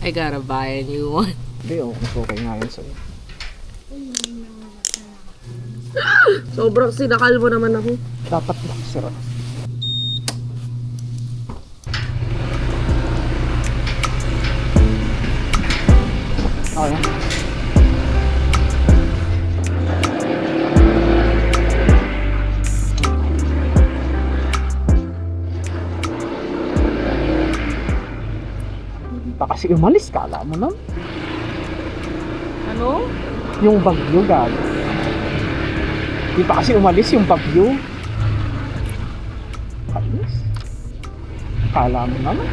I gotta buy a new one. Hindi, okay nga yun sa'yo. Sobrang sinakal mo naman ako. Dapat nakasira. Okay. Hindi pa kasi umalis, kala mo na. Ano? Yung bagyo, gago. Hindi pa kasi umalis yung bagyo. Alis. Kala mo naman.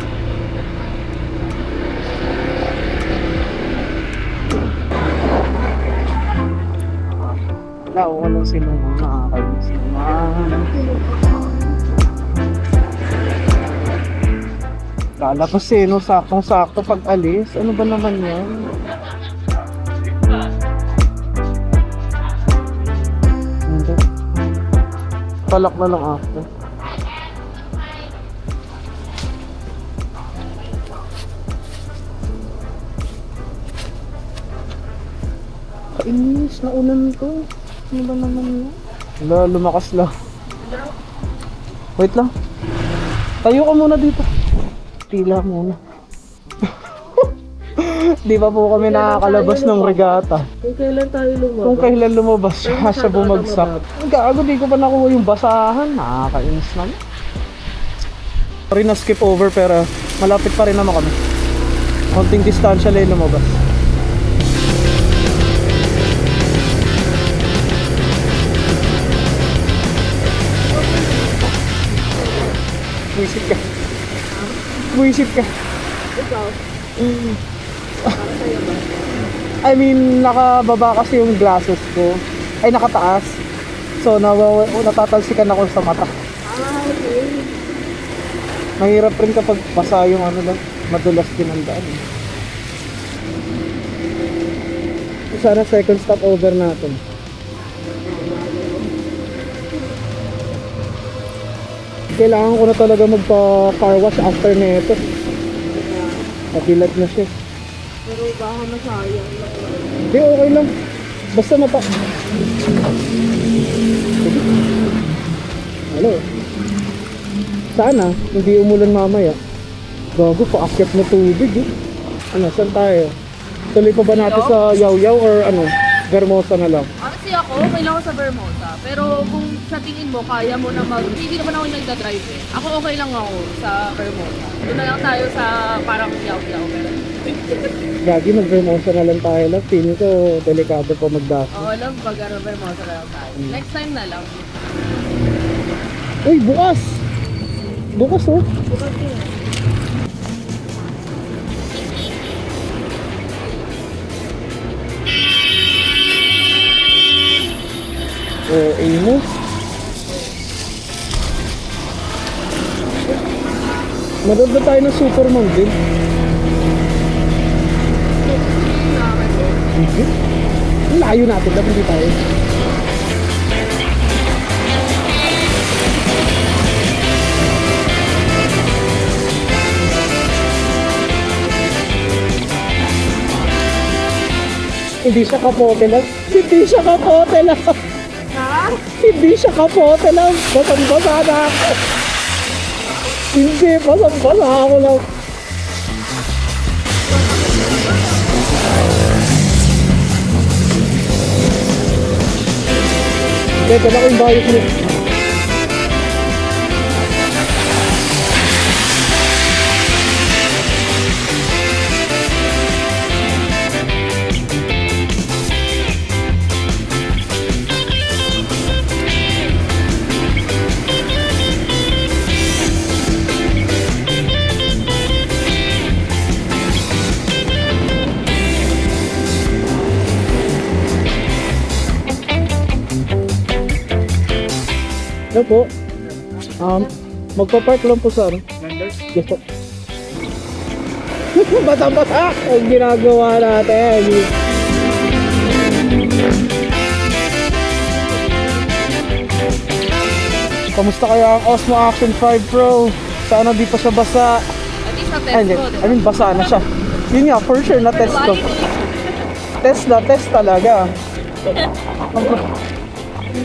Wala, walang sinunong nakakainis naman. Lalabas eh, no? Saktong-sakto pag alis. Ano ba naman yan? Hindi. Talak na lang after. Kainis, naunan to. Ano ba naman yun? Wala, lumakas lang. Wait lang. Tayo ka muna dito. Tila muna. Di ba po kami nakakalabas ng regata? Kung kailan tayo lumabas? Kung kailan lumabas siya bumagsak. Ang gago, di ko pa nakuha yung basahan. Nakakainis naman. Sorry na skip over pero malapit pa rin naman kami. Konting distansya lang lumabas. Buisit ka. Buisit ka. Ikaw? I mean, nakababa kasi yung glasses ko. Ay, nakataas. So, natatalsikan ako sa mata. Okay. Mahirap rin kapag basa yung ano lang. Madulas din ang daan. Sana second stop over natin. Kailangan ko na talaga magpa-car wash after nito. Kapilat na siya. Pero baka masayang. Hindi, okay lang. Basta Hello. Sana, hindi umulan mamaya. Bago, paakyat na tubig eh. Ano, saan tayo? Tuloy pa ba natin sa Yaw-Yaw or ano? Vermosa na lang? Honestly ako, okay lang ako sa Vermosa. Pero kung sa tingin mo, kaya mo na hindi naman ako yung nagdadrive eh. Ako okay lang ako sa Vermosa. Doon na lang tayo sa parang yaw-yaw. Gagi, mag-Vermosa na lang tayo lang. Feeling ko, delikado pa magdasa. Oo lang, pag Vermosa na lang tayo. Next time na lang. Uy, bukas! Bukas oh. Bukas yun. Amos. Manood na tayo ng Superman din. Layo natin, dapat hindi tayo. Hindi siya kapote lang. Hindi siya kapote lang. Ha? Hindi siya kapote lang. Basang-basa na ako. Hindi, basang-basa ako lang. Teka na ko yung bayot mo. Ano po? Magpa-park lang po sa ano? Yes po. Bata-bata ang ginagawa natin. Kamusta kaya ang Osmo Action 5 Pro? Sana di pa siya basa. At least sa Ay, test hindi. ko, I mean, basa na siya. Yun nga, for sure na test ko. Test talaga.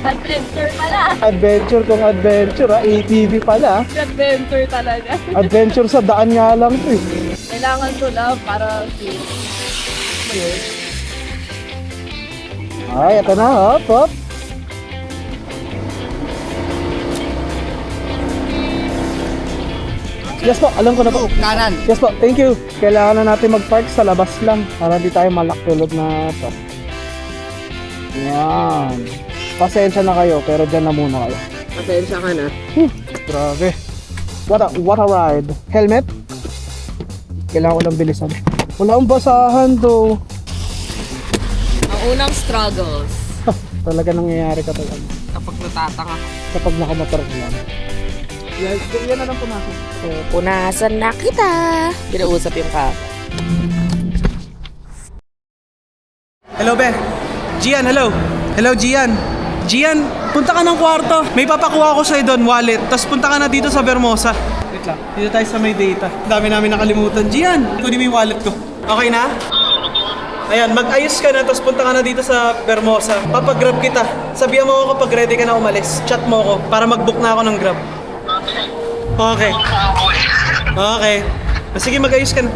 Adventure pala. Adventure kung adventure ha. ATV pala. Adventure talaga. Adventure sa daan nga lang to eh. Kailangan to na para Ay, ito na, hop, hop. Yes po, alam ko na po. Kanan. Yes po, thank you. Kailangan na natin mag-park sa labas lang para di tayo malakulod na to. Yan. Pasensya na kayo, pero dyan na muna kayo. Pasensya ka na. Grabe. What a ride. Helmet? Kailangan ko lang bilisan. Wala akong basahan to. Ang unang struggles Talaga nangyayari ka talaga. kapag natatanga. Kapag nakamotor ka lang. Yan na lang pumasok. Punasan na kita. Kinausap yung ka. Hello, Be. Gian, hello. Hello, Gian. Gian, punta ka ng kwarto. May papakuha ko sa'yo doon, wallet. Tapos punta ka na dito sa Vermosa. Wait lang, dito tayo sa may data. Dami namin nakalimutan. Gian, kunin mo yung wallet ko. Okay na? Ayan, mag-ayos ka na, tapos punta ka na dito sa Vermosa. Papagrab kita. Sabihan mo ako kapag ready ka na umalis. Chat mo ako para mag-book na ako ng grab. Okay. Okay. Sige, mag-ayos ka na.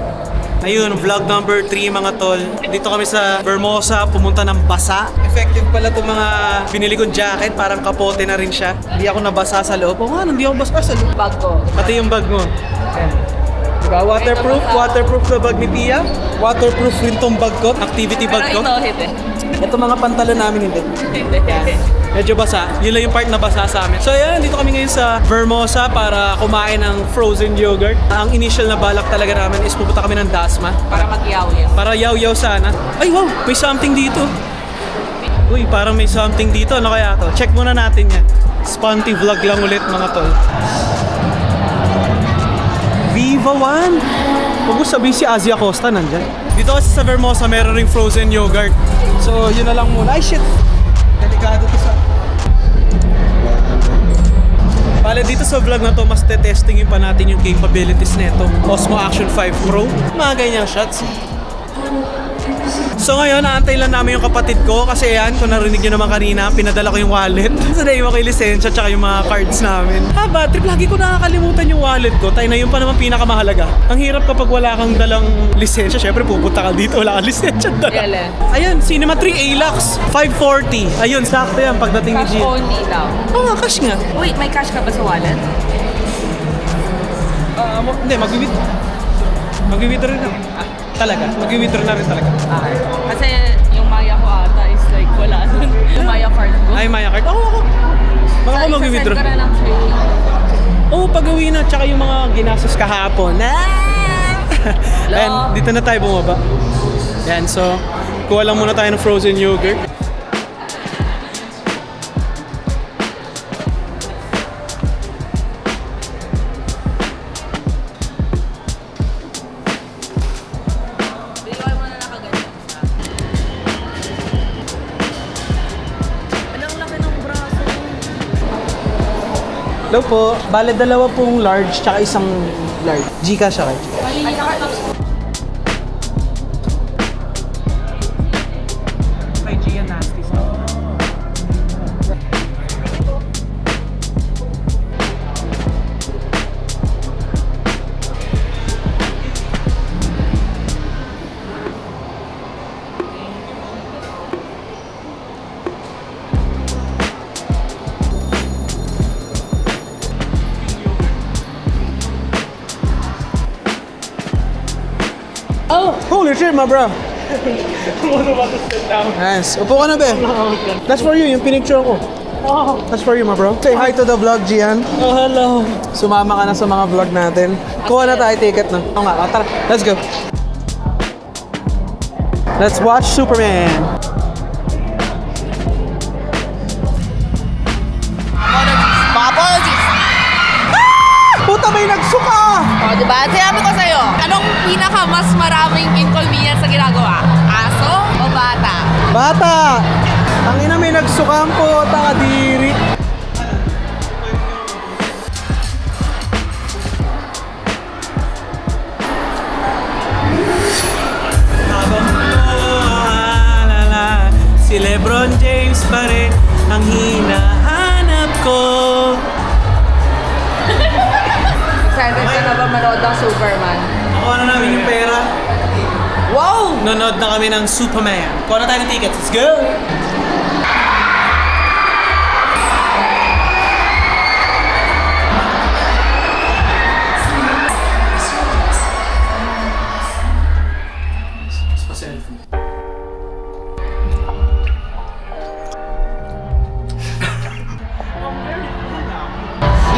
Ayun, vlog number 3 mga tol. Dito kami sa Vermosa, pumunta ng basa. Effective pala itong mga binili kong jacket, parang kapote na rin siya. Hindi ako nabasa sa loob. Oo nga, hindi ako basa sa loob. Bag ko. Pati yung bag mo. Ayan. Diba? Waterproof na bag ni Tia. Waterproof rin tong bag ko, activity bag ko. Pero ito, hindi. Ito mga pantalon namin hindi. Hindi. Medyo basa. Yun lang yung part na basa sa amin. So ayan, dito kami ngayon sa Vermosa para kumain ng frozen yogurt. Ang initial na balak talaga namin is pupunta kami ng Dasma. Para mag-yaw-yaw. Para yaw-yaw sana. Ay wow, may something dito. Uy, parang may something dito. Ano kaya to? Check muna natin yan. Sponty vlog lang ulit mga tol. Viva One! Huwag mo sabihin si Asia Costa nandyan. Dito kasi sa Vermosa meron ring frozen yogurt. So yun na lang muna. Ay shit! Delikado to sa... Bale dito sa vlog na to, mas te-testingin pa natin yung capabilities nito. Osmo Action 5 Pro. Mga ganyang shots. So ngayon, naantay lang namin yung kapatid ko kasi yan, kung narinig nyo naman kanina, pinadala ko yung wallet. So naiwan ko yung lisensya tsaka yung mga cards namin. Bad trip, lagi ko nakakalimutan yung wallet ko. Tayo na yun pa naman pinakamahalaga. Ang hirap kapag wala kang dalang lisensya. Syempre pupunta ka dito, wala kang lisensya dala. Ayan, Cinema 3 Alux, 540. Ayun, sakto yan pagdating ni Cash Jill. only daw. Oo, cash nga. Wait, may cash ka ba sa wallet? Hindi, mag-withdraw rin na. Talaga, mag-withdraw na rin talaga. Okay. Kasi yung Maya ko ata is like wala dun. Yung Maya card ko. Ay, Maya card. Oo. Baka ako mag-withdraw. Isasend ko na lang sa'yo. Oo, pag-uwi na. Tsaka yung mga ginastos kahapon. And dito na tayo bumaba. Yan, so kuha lang muna tayo ng frozen yogurt. Bigay mo na nakaganyan siya. Anong laki ng braso? Hello po. Bale, dalawa pong large tsaka isang large. Gcash siya kayo. Ay, nakatapos. Kay Gia Nasty stuff. Oh! Holy shit, my bro. Nice. Upo ka na, be. That's for you, yung pinicture ko. That's for you, my bro. Say hi to the vlog, Gian. Oh, hello. Sumama ka na sa mga vlog natin. Kuha na tayo ticket na. Oo nga, tara. Let's go. Let's watch Superman. Apologies. Puta, may nagsuka! O, diba? Sinabi ko sa'yo, anong pinaka mas maraming inconvenience sa ginagawa? Aso o bata? Bata! Ang ina, may nagsuka ang puta, kadiri. excited ka na ba manood ng Superman? Nakuha na namin yung pera. Wow! Nanood na kami ng Superman. Kuha na tayo ng tickets. Let's go!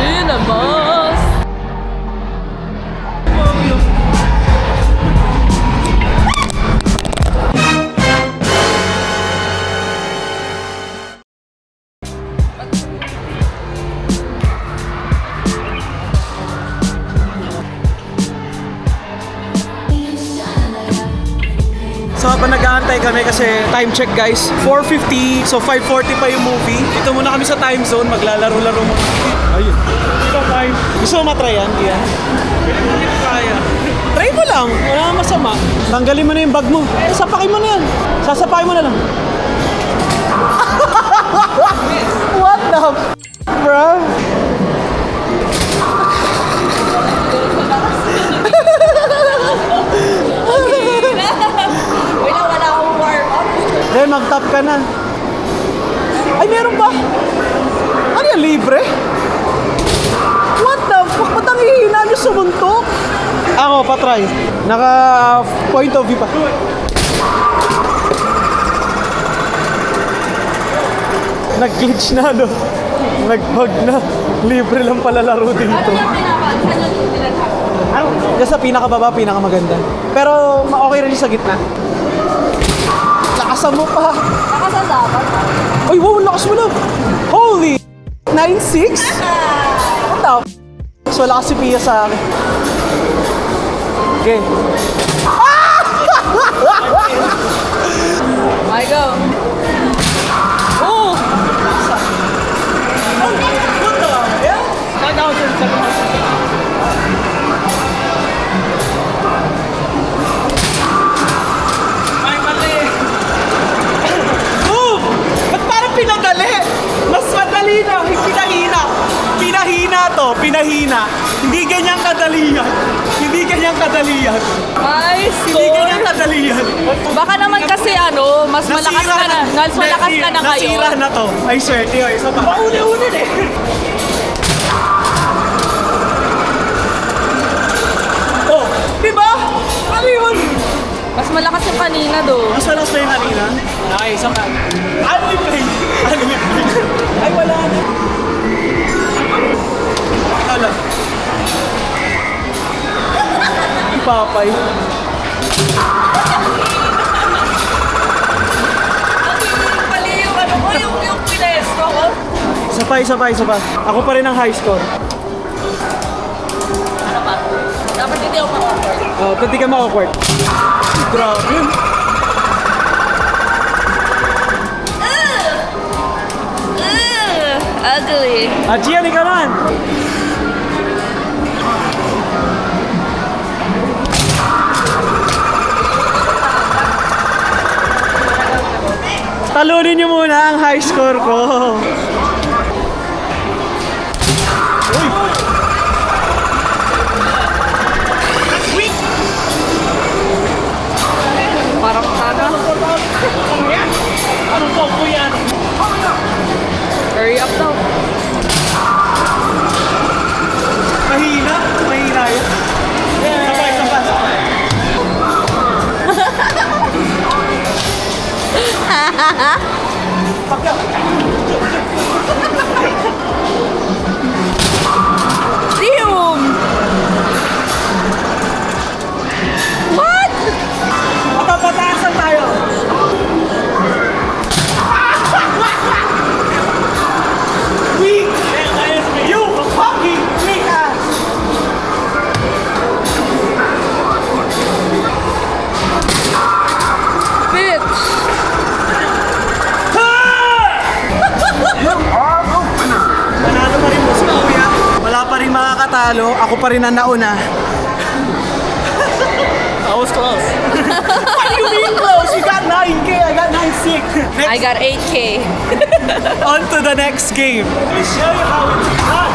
Cinemas! So habang nag-aantay kami kasi time check guys, 4:50, so 5:40 pa yung movie. Dito muna kami sa time zone, maglalaro-laro muna. Ayun. Ito time. Gusto mo matry yan? Yan. Hindi ko kaya. Try mo lang, wala nang masama. Tanggalin mo na yung bag mo. Sapakin mo na yan. Sasapakin mo na lang. What the bruh? Wala akong warm up. Then mag-top ka na. Ay, meron ba? Ano yan, libre? What the fuck? Ba't ang hihina nyo sumuntok? Ako, patry. Naka point of view pa. Nag-glitch na, no? Nag-bug na. Libre lang pala laro dito. Diyan sa pinakababa, pinakamaganda. Pero okay rin sa gitna. Lakasan mo pa. Nakasan dapat? Ay, wow, lakas mo na. Holy 9.6? What the f***? So, wala kasi Pia sa akin. Okay. I go. Oh! What the? Yeah? Ay, mali. Move! Ba't parang pinadali? Mas madali na. Pinahina. Pinahina to. Pinahina. Hindi ganyan kadali yan. Hindi ganyan kadali yan. Ay, Hindi ganyan kadali yan. Baka naman kasi mas malakas ka na. Mas malakas ka na kayo. Nasira na to. I swear. Tiyo, isa pa. Mauli-unin eh. Oh, di ba? Ano yun? Mas malakas yung kanina do. Mas malakas pa yung kanina? Okay, isa pa. Ano yung play? Ano yung play? Ay, wala na. Hala. Papay. Mali yung yung pinesto ko. Isa pa. Ako pa rin ang high score. Ano ba? Dapat hindi ako makaport. Oh, pati ka ma-awkward. Grabe. Ugly. Gian, ikaw naman. Talunin niyo muna ang high score ko. Parang taga. Ano po yan? Hurry up daw. Mahina yan. Isa pa. Damn! What? Patapatasan tayo. Weak! You fucking weak ass! Bitch! Panalo pa rin mo si Kuya. Wala pa rin makakatalo. Ako pa rin ang nauna. I was close. What do you mean close? You got 9K, I got 9.6. I got 8K. On to the next game. Let me show you how it's done.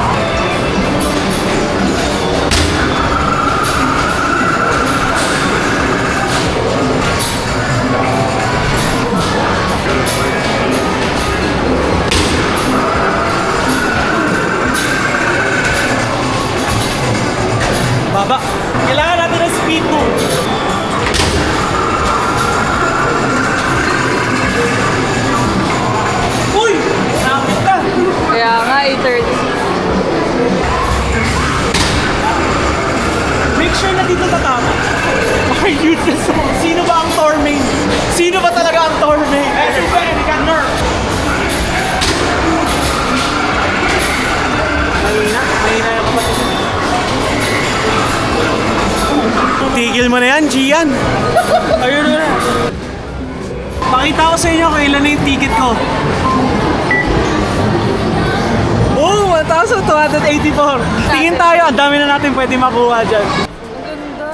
sure na dito tatama. Are you just... Sino ba ang Tormain? Sino ba talaga ang Tormain? Super, hindi ka nerf. Mahina yung kapatid. Tigil mo na yan, Gian. Ayun na. Pakita ko sa inyo kung ilan na yung ticket ko. Oh, 1,284. Tingin tayo, ang dami na natin pwede makuha dyan. Ganda.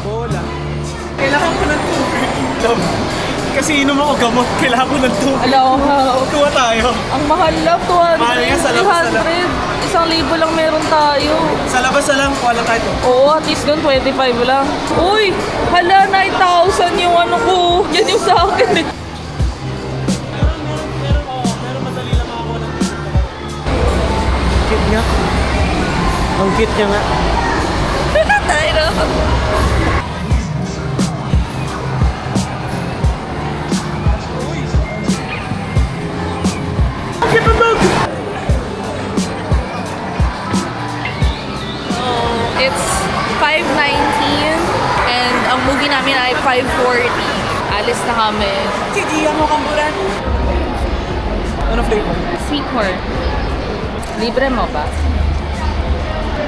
Bola. Kailangan ko ng tubig. Kasi inom ako gamot, kailangan ko ng tubig. Alam ko. Kuha tayo. Ang mahal lang, 200. Mahal nga, sa labas na lang. 1,000 lang meron tayo. Sa labas na lang, kuha lang tayo to. Oo, at least doon 25 lang. Uy, hala, 9,000 yung ano ko. Yan yung sa akin eh. Meron madali lang makakuha ng tubig. Cute nga. Ang cute niya nga. Tayo na. Cute ang dog! It's 5:19 and ang movie namin ay 5:40. Alis na kami. Sige, ang makambulan. Ano flavor? Sweet corn. Libre mo ba?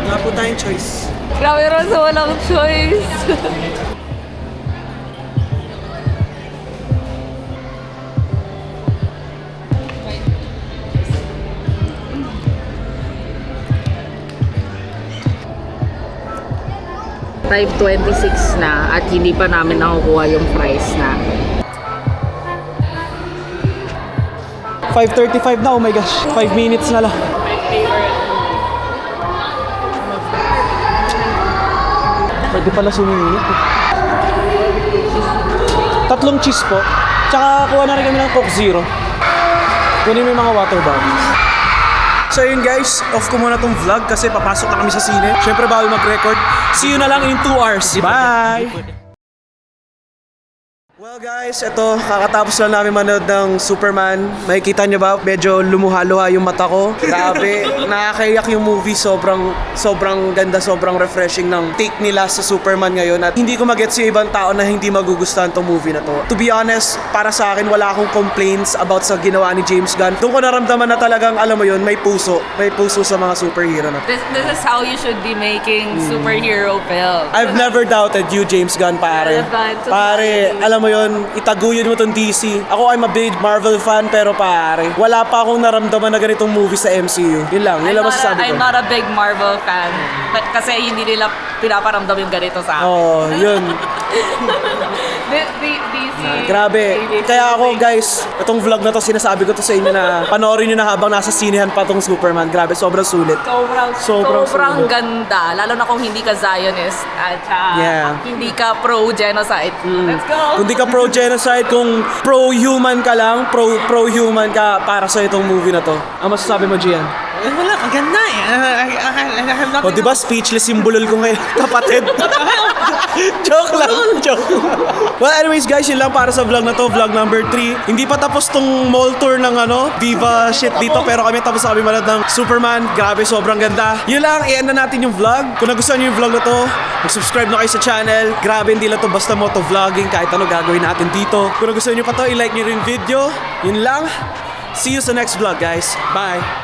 Wala po tayong choice. Grabe rin sa walang choice. $5.26 na at hindi pa namin nakukuha yung price na. 5:35 na, oh my gosh. 5 minutes na lang. Pwede pala suminit. 3 cheese po. Tsaka kuha na rin kami ng Coke Zero. Kunin mo yung mga water bottles. So yun guys, off ko muna tong vlog kasi papasok na kami sa sine. Siyempre bawal mag-record. See you na lang in 2 hours. Bye! Well guys, ito, kakatapos lang namin manood ng Superman. Makikita nyo ba? Medyo lumuha-luha yung mata ko. Grabe, nakakaiyak yung movie. Sobrang ganda, sobrang refreshing ng take nila sa Superman ngayon. At hindi ko magets yung ibang tao na hindi magugustuhan tong movie na to. To be honest, para sa akin, wala akong complaints about sa ginawa ni James Gunn. Doon ko naramdaman na talagang, alam mo yun, may puso. May puso sa mga superhero na to. This is how you should be making superhero films. I've never doubted you, James Gunn, pare. Pare, alam mo yun, itaguyod mo tong DC. Ako, I'm a big Marvel fan, pero pare, wala pa akong naramdaman na ganitong movie sa MCU. Yun lang masasabi ko. I'm not a big Marvel fan. But kasi hindi nila pinaparamdam yung ganito sa akin. Oo, yun. DC. Grabe. Kaya ako, guys, itong vlog na to, sinasabi ko to sa inyo na panoorin nyo na habang nasa sinehan pa tong Superman. Grabe, sobrang sulit. Sobrang sulit. ganda. Lalo na kung hindi ka Zionist at Yeah. hindi ka pro-genocide. Let's go! Kung di ka pro-genocide, kung pro-human ka lang, pro-human ka para sa itong movie na to. Ang masasabi mo, Gian? Wala, ang ganda eh. I have O, nothing. di ba speechless yung bulol ko ngayon, kapatid? Joke lang. Well, anyways guys, yun lang para sa vlog na to, vlog number 3. Hindi pa tapos tong mall tour ng Viva shit dito, pero tapos kami manood ng Superman. Grabe, sobrang ganda. Yun lang, i-end na natin yung vlog. Kung nagustuhan nyo yung vlog na to, mag-subscribe na kayo sa channel. Grabe, hindi lang to basta motovlogging, kahit ano gagawin natin dito. Kung nagustuhan nyo pa to, i-like nyo rin yung video. Yun lang. See you sa next vlog, guys. Bye!